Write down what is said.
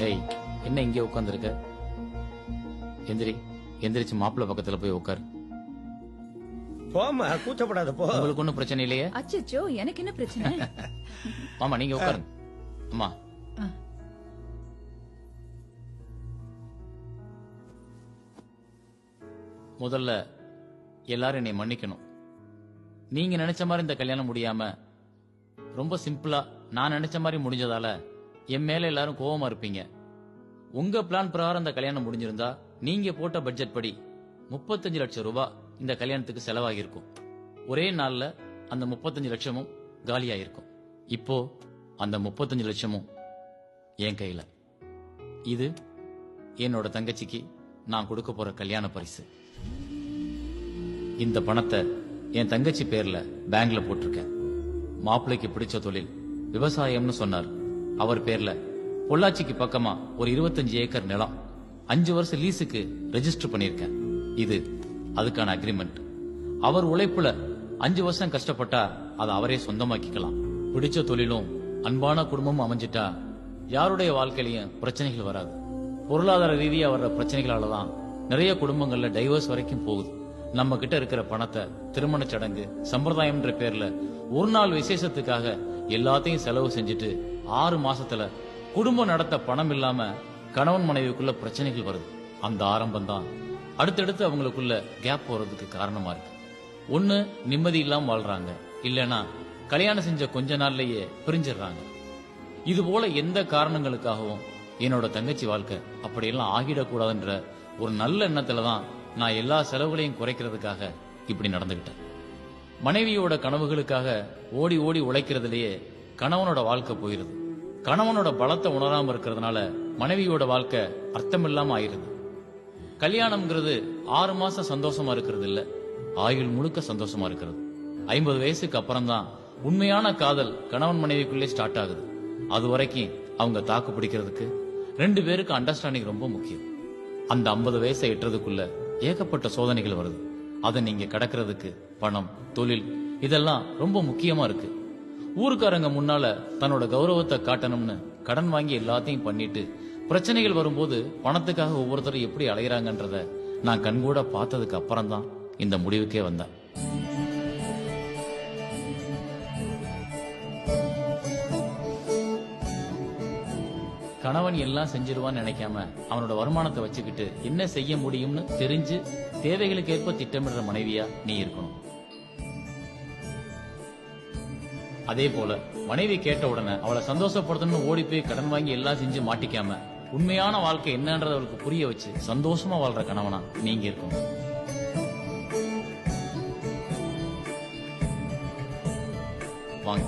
ஏய், என்ன இங்கே உட்காந்துருக்க? எந்திரி, எந்திரிச்சு மாப்பிள்ள பக்கத்துல போய் உட்காரு. போமா, கூச்சப்படாத போ. உங்களுக்கு ஒண்ணும் பிரச்சனை இல்லையே? அச்சச்சோ, எனக்கு என்ன பிரச்சனை? மாமா நீங்க உட்காருங்க. அம்மா முதல்ல எல்லாரும் என்னை மன்னிக்கணும். நீங்க நினைச்ச மாதிரி இந்த கல்யாணம் முடியாம ரொம்ப சிம்பிளா நான் நினைச்ச மாதிரி முடிஞ்சதால என் மேல எல்லாரும் கோவமா இருப்பீங்க. உங்க பிளான் பிரகாரம் இந்த கல்யாணம் முடிஞ்சிருந்தா நீங்க போட்ட பட்ஜெட் படி 35 லட்சம் ரூபாய் இந்த கல்யாணத்துக்கு செலவாகி இருக்கும். ஒரே நாள்ல அந்த 35 லட்சமும் காலியாயிருக்கும். இப்போ அந்த 35 லட்சமும் என் கையில. இது என்னோட தங்கச்சிக்கு நான் கொடுக்க போற கல்யாண பரிசு. இந்த பணத்தை என் தங்கச்சி பேர்ல பேங்க்ல போட்டிருக்கேன். மாப்பிள்ளைக்கு பிடிச்ச தொழில் விவசாயம்னு சொன்னார். அவர் பேர்ல பொள்ளாச்சிக்கு பக்கமா ஒரு 25 ஏக்கர் நிலம் 5 வருஷம் லீஸுக்கு ரெஜிஸ்டர் பண்ணிருக்கேன். இது அதுக்கான அக்ரிமெண்ட். அவர் உழைப்புல 5 வருஷம் கஷ்டப்பட்டா அதை அவரே சொந்தமாக்கிக்கலாம். பிடிச்ச தொழிலும் அன்பான குடும்பமும் அமைஞ்சிட்டா யாருடைய வாழ்க்கையிலையும் பிரச்சனைகள் வராது. பொருளாதார ரீதியா வர்ற பிரச்சனைகளாலதான் நிறைய குடும்பங்கள்ல டைவர்ஸ் வரைக்கும் போகுது. நம்ம கிட்ட இருக்கிற பணத்தை திருமண சடங்கு சம்பிரதாயம்ன்ற பேர்ல ஒரு நாள் விசேஷத்துக்காக எல்லாத்தையும் செலவு செஞ்சுட்டு 6 மாசத்துல குடும்பம் நடத்த பணம் இல்லாம கணவன் மனைவிக்குள்ள பிரச்சனைகள் வருது. அந்த ஆரம்பம் தான் அடுத்தடுத்து அவங்களுக்குள்ள கேப் போறதுக்கு காரணமா இருக்கு. ஒண்ணு நிம்மதி இல்லாம வாழ்றாங்க, இல்லனா கல்யாணம் செஞ்ச கொஞ்ச நாள்லயே பிரிஞ்சிடுறாங்க. இது போல எந்த காரணங்களுக்காகவும் என்னோட தங்கச்சி வாழ்க்கை அப்படியெல்லாம் ஆகிடக்கூடாதுன்ற ஒரு நல்ல எண்ணத்துலதான் நான் எல்லா செலவுகளையும் குறைக்கிறதுக்காக இப்படி நடந்துகிட்டேன். மனைவியோட கனவுகளுக்காக ஓடி ஓடி உழைக்கிறதுலயே கணவனோட வாழ்க்கை போயிருது. கணவனோட பலத்தை உணராம இருக்கிறதுனால மனைவியோட வாழ்க்கை அர்த்தமில்லாம ஆயிருது. கல்யாணம்ங்கிறது 6 மாசம் சந்தோஷமா இருக்கிறது இல்ல, ஆயுள் முழுக்க சந்தோஷமா இருக்கிறது. 50 வயசுக்கு அப்புறம் தான் உண்மையான காதல் கணவன் மனைவிக்குள்ளே ஸ்டார்ட் ஆகுது. அது வரைக்கும் அவங்க தாக்கு பிடிக்கிறதுக்கு 2 பேருக்கு அண்டர்ஸ்டாண்டிங் ரொம்ப முக்கியம். அந்த 50 வயசை எட்டுறதுக்குள்ள ஏகப்பட்ட சோதனைகள் வருது. அதை நீங்க கடக்கிறதுக்கு பணம், தொழில் இதெல்லாம் ரொம்ப முக்கியமா இருக்கு. ஊருக்காரங்க முன்னால தன்னோட கௌரவத்தை காட்டணும்னு கடன் வாங்கி எல்லாத்தையும் பண்ணிட்டு பிரச்சனைகள் வரும்போது பணத்துக்காக ஒவ்வொருத்தரும் எப்படி அலைகிறாங்கன்றத நான் கண்கூட பார்த்ததுக்கு அப்புறம் தான் இந்த முடிவுக்கே வந்தேன். கணவன் எல்லாம் செஞ்சிருவான்னு நினைக்காம அவனோட வருமானத்தை வச்சுக்கிட்டு என்ன செய்ய முடியும்னு தெரிஞ்சு தேவைகளுக்கு ஏற்ப திட்டமிடுற மனைவியா நீ இருக்கணும். அதே போல மனைவி கேட்ட உடனே அவளை சந்தோஷப்படுத்தணும்னு ஓடி போய் கடன் வாங்கி எல்லாம் செஞ்சு மாட்டிக்காம உண்மையான வாழ்க்கை என்னன்றத அவளுக்கு புரிய வச்சு சந்தோஷமா வாழ்ற கணவனா நீங்க இருக்கணும். வாங்க.